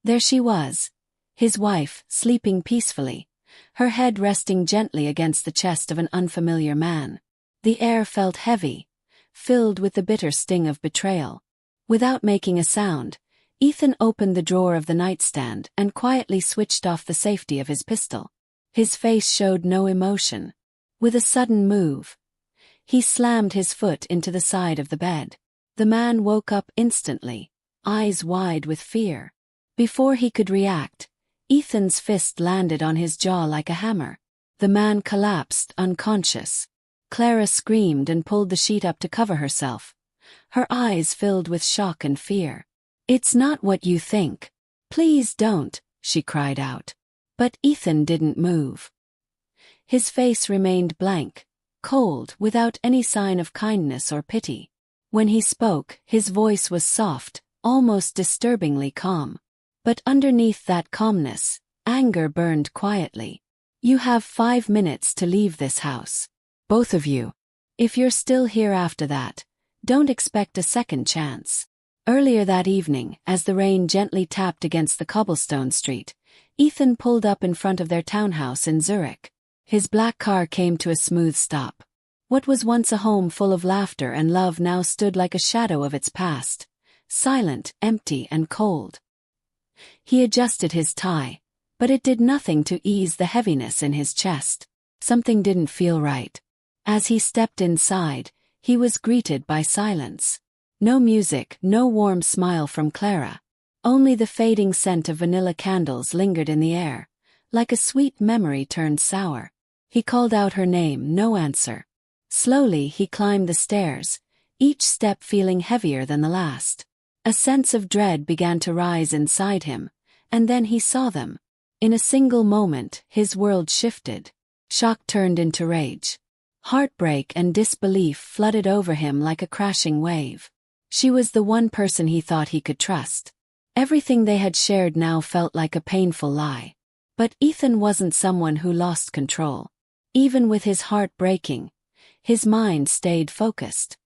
There she was, his wife, sleeping peacefully, her head resting gently against the chest of an unfamiliar man. The air felt heavy, filled with the bitter sting of betrayal. Without making a sound, Ethan opened the drawer of the nightstand and quietly switched off the safety of his pistol. His face showed no emotion. With a sudden move, he slammed his foot into the side of the bed. The man woke up instantly, eyes wide with fear. Before he could react, Ethan's fist landed on his jaw like a hammer. The man collapsed, unconscious. Clara screamed and pulled the sheet up to cover herself, her eyes filled with shock and fear. "It's not what you think. Please don't," she cried out. But Ethan didn't move. His face remained blank, cold, without any sign of kindness or pity. When he spoke, his voice was soft, almost disturbingly calm. But underneath that calmness, anger burned quietly. "You have 5 minutes to leave this house. Both of you. If you're still here after that, don't expect a second chance." Earlier that evening, as the rain gently tapped against the cobblestone street, Ethan pulled up in front of their townhouse in Zurich. His black car came to a smooth stop. What was once a home full of laughter and love now stood like a shadow of its past, silent, empty, and cold. He adjusted his tie, but it did nothing to ease the heaviness in his chest. Something didn't feel right. As he stepped inside, he was greeted by silence. No music, no warm smile from Clara. Only the fading scent of vanilla candles lingered in the air, like a sweet memory turned sour. He called out her name, no answer. Slowly he climbed the stairs, each step feeling heavier than the last. A sense of dread began to rise inside him, and then he saw them. In a single moment, his world shifted. Shock turned into rage. Heartbreak and disbelief flooded over him like a crashing wave. She was the one person he thought he could trust. Everything they had shared now felt like a painful lie. But Ethan wasn't someone who lost control. Even with his heart breaking, his mind stayed focused.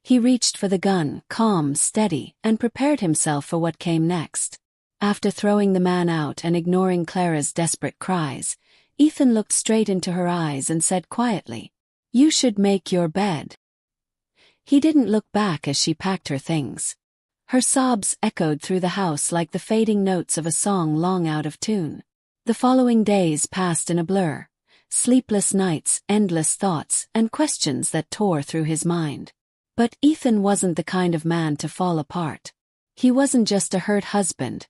He reached for the gun, calm, steady, and prepared himself for what came next. After throwing the man out and ignoring Clara's desperate cries, Ethan looked straight into her eyes and said quietly, "You should make your bed." He didn't look back as she packed her things. Her sobs echoed through the house like the fading notes of a song long out of tune. The following days passed in a blur. Sleepless nights, endless thoughts, and questions that tore through his mind. But Ethan wasn't the kind of man to fall apart. He wasn't just a hurt husband.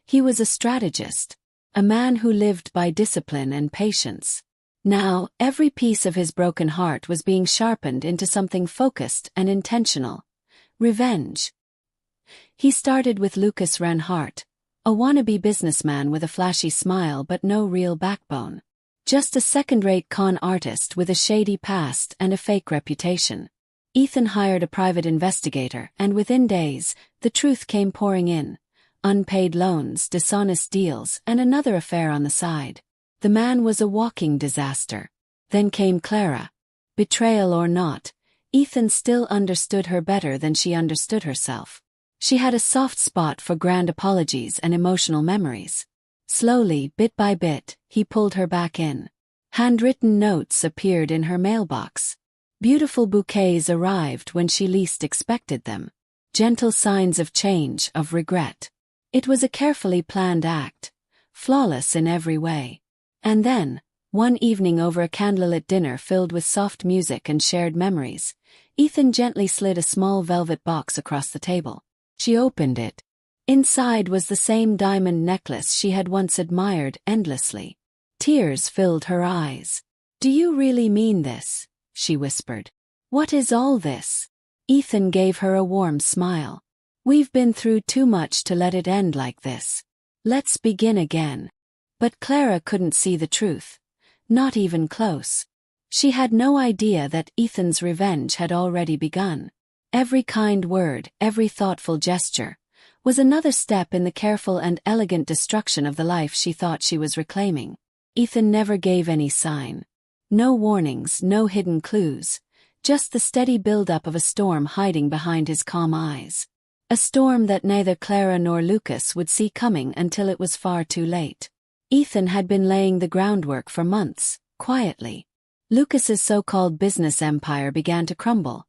He was a strategist. A man who lived by discipline and patience. Now, every piece of his broken heart was being sharpened into something focused and intentional. Revenge. He started with Lucas Reinhardt, a wannabe businessman with a flashy smile but no real backbone. Just a second-rate con artist with a shady past and a fake reputation. Ethan hired a private investigator, and within days, the truth came pouring in. Unpaid loans, dishonest deals, and another affair on the side. The man was a walking disaster. Then came Clara. Betrayal or not, Ethan still understood her better than she understood herself. She had a soft spot for grand apologies and emotional memories. Slowly, bit by bit, he pulled her back in. Handwritten notes appeared in her mailbox. Beautiful bouquets arrived when she least expected them. Gentle signs of change, of regret. It was a carefully planned act, flawless in every way. And then, one evening over a candlelit dinner filled with soft music and shared memories, Ethan gently slid a small velvet box across the table. She opened it. Inside was the same diamond necklace she had once admired endlessly. Tears filled her eyes. "Do you really mean this?" she whispered. "What is all this?" Ethan gave her a warm smile. "We've been through too much to let it end like this. Let's begin again." But Clara couldn't see the truth. Not even close. She had no idea that Ethan's revenge had already begun. Every kind word, every thoughtful gesture, was another step in the careful and elegant destruction of the life she thought she was reclaiming. Ethan never gave any sign. No warnings, no hidden clues, just the steady buildup of a storm hiding behind his calm eyes. A storm that neither Clara nor Lucas would see coming until it was far too late. Ethan had been laying the groundwork for months, quietly. Lucas's so-called business empire began to crumble.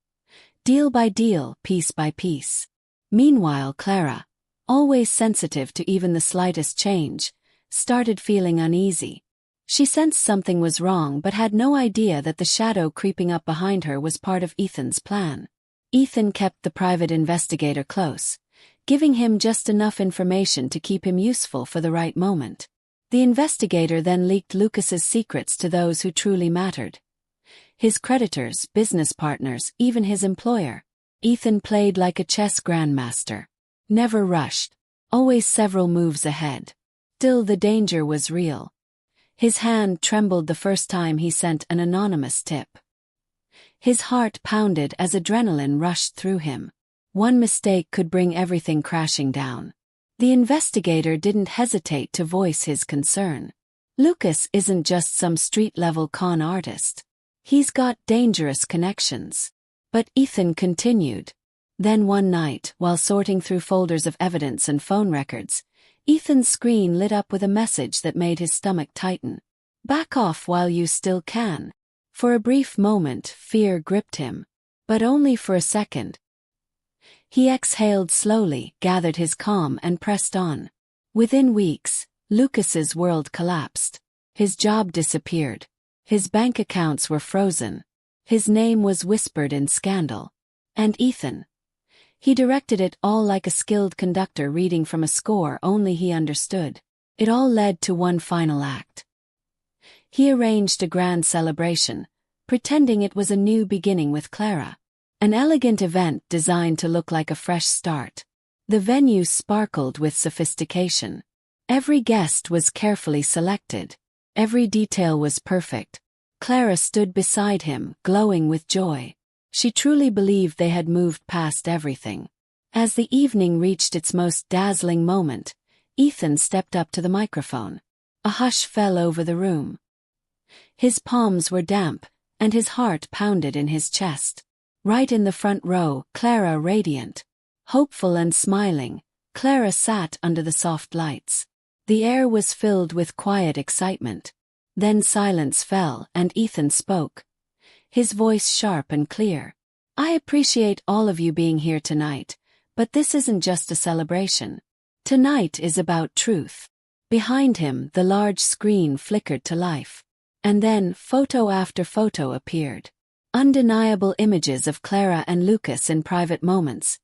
Deal by deal, piece by piece. Meanwhile, Clara, always sensitive to even the slightest change, started feeling uneasy. She sensed something was wrong but had no idea that the shadow creeping up behind her was part of Ethan's plan. Ethan kept the private investigator close, giving him just enough information to keep him useful for the right moment. The investigator then leaked Lucas's secrets to those who truly mattered. His creditors, business partners, even his employer. Ethan played like a chess grandmaster. Never rushed. Always several moves ahead. Still, the danger was real. His hand trembled the first time he sent an anonymous tip. His heart pounded as adrenaline rushed through him. One mistake could bring everything crashing down. The investigator didn't hesitate to voice his concern. Lucas isn't just some street-level con artist. He's got dangerous connections. But Ethan continued. Then one night, while sorting through folders of evidence and phone records, Ethan's screen lit up with a message that made his stomach tighten. "Back off while you still can." For a brief moment, fear gripped him. But only for a second. He exhaled slowly, gathered his calm and pressed on. Within weeks, Lucas's world collapsed. His job disappeared. His bank accounts were frozen. His name was whispered in scandal. And Ethan? He directed it all like a skilled conductor reading from a score only he understood. It all led to one final act. He arranged a grand celebration, pretending it was a new beginning with Clara. An elegant event designed to look like a fresh start. The venue sparkled with sophistication. Every guest was carefully selected. Every detail was perfect. Clara stood beside him, glowing with joy. She truly believed they had moved past everything. As the evening reached its most dazzling moment, Ethan stepped up to the microphone. A hush fell over the room. His palms were damp, and his heart pounded in his chest. Right in the front row, Clara radiant. Hopeful and smiling, Clara sat under the soft lights. The air was filled with quiet excitement. Then silence fell and Ethan spoke. His voice sharp and clear. "I appreciate all of you being here tonight, but this isn't just a celebration. Tonight is about truth." Behind him, the large screen flickered to life. And then, photo after photo appeared. Undeniable images of Clara and Lucas in private moments,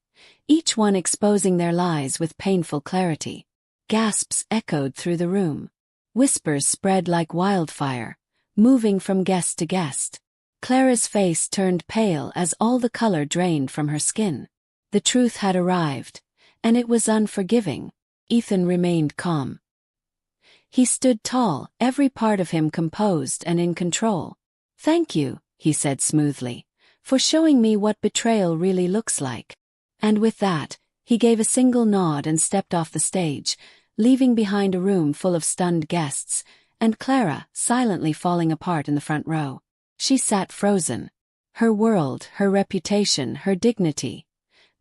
each one exposing their lies with painful clarity. Gasps echoed through the room. Whispers spread like wildfire, moving from guest to guest. Clara's face turned pale as all the color drained from her skin. The truth had arrived, and it was unforgiving. Ethan remained calm. He stood tall, every part of him composed and in control. "Thank you," he said smoothly, "for showing me what betrayal really looks like." And with that, he gave a single nod and stepped off the stage, leaving behind a room full of stunned guests, and Clara silently falling apart in the front row. She sat frozen. Her world, her reputation, her dignity,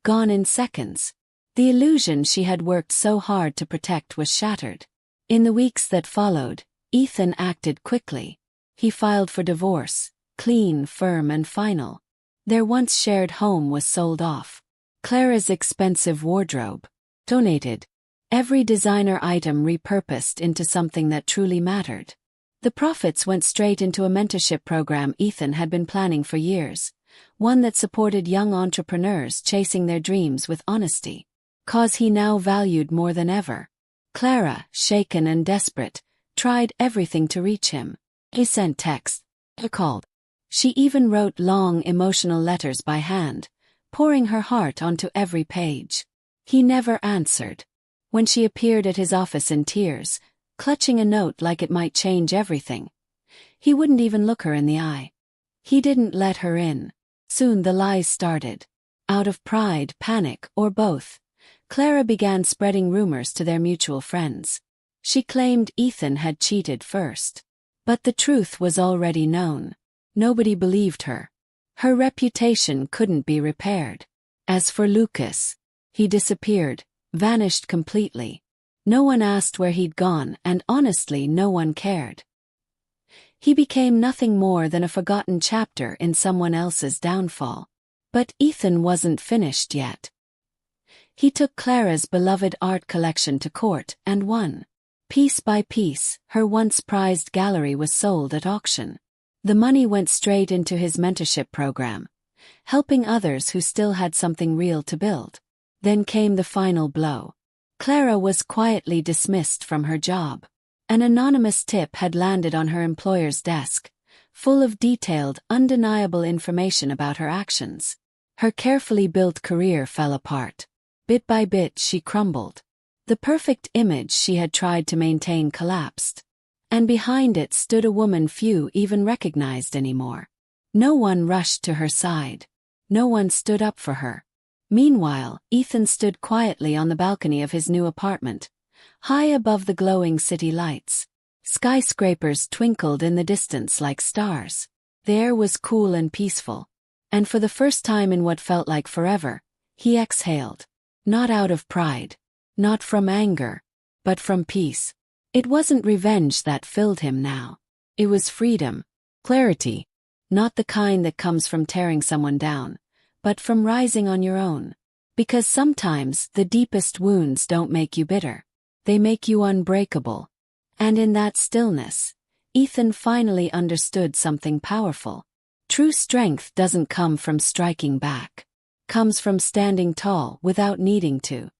gone in seconds. The illusion she had worked so hard to protect was shattered. In the weeks that followed, Ethan acted quickly. He filed for divorce, clean, firm and final. Their once shared home was sold off. Clara's expensive wardrobe, donated. Every designer item repurposed into something that truly mattered. The profits went straight into a mentorship program Ethan had been planning for years, one that supported young entrepreneurs chasing their dreams with honesty. Cause he now valued more than ever. Clara, shaken and desperate, tried everything to reach him. He sent texts, he called. She even wrote long emotional letters by hand, pouring her heart onto every page. He never answered. When she appeared at his office in tears, clutching a note like it might change everything, he wouldn't even look her in the eye. He didn't let her in. Soon the lies started. Out of pride, panic, or both, Clara began spreading rumors to their mutual friends. She claimed Ethan had cheated first. But the truth was already known. Nobody believed her. Her reputation couldn't be repaired. As for Lucas, He disappeared, vanished completely. No one asked where he'd gone, and honestly no one cared. He became nothing more than a forgotten chapter in someone else's downfall. But Ethan wasn't finished yet. He took Clara's beloved art collection to court and won. Piece by piece, her once prized gallery was sold at auction. The money went straight into his mentorship program, helping others who still had something real to build. Then came the final blow. Clara was quietly dismissed from her job. An anonymous tip had landed on her employer's desk, full of detailed, undeniable information about her actions. Her carefully built career fell apart. Bit by bit she crumbled. The perfect image she had tried to maintain collapsed. And behind it stood a woman few even recognized anymore. No one rushed to her side. No one stood up for her. Meanwhile, Ethan stood quietly on the balcony of his new apartment, high above the glowing city lights. Skyscrapers twinkled in the distance like stars. The air was cool and peaceful. And for the first time in what felt like forever, he exhaled. Not out of pride. Not from anger. But from peace. It wasn't revenge that filled him now. It was freedom. Clarity. Not the kind that comes from tearing someone down, but from rising on your own. Because sometimes the deepest wounds don't make you bitter. They make you unbreakable. And in that stillness, Ethan finally understood something powerful. True strength doesn't come from striking back. Comes from standing tall without needing to.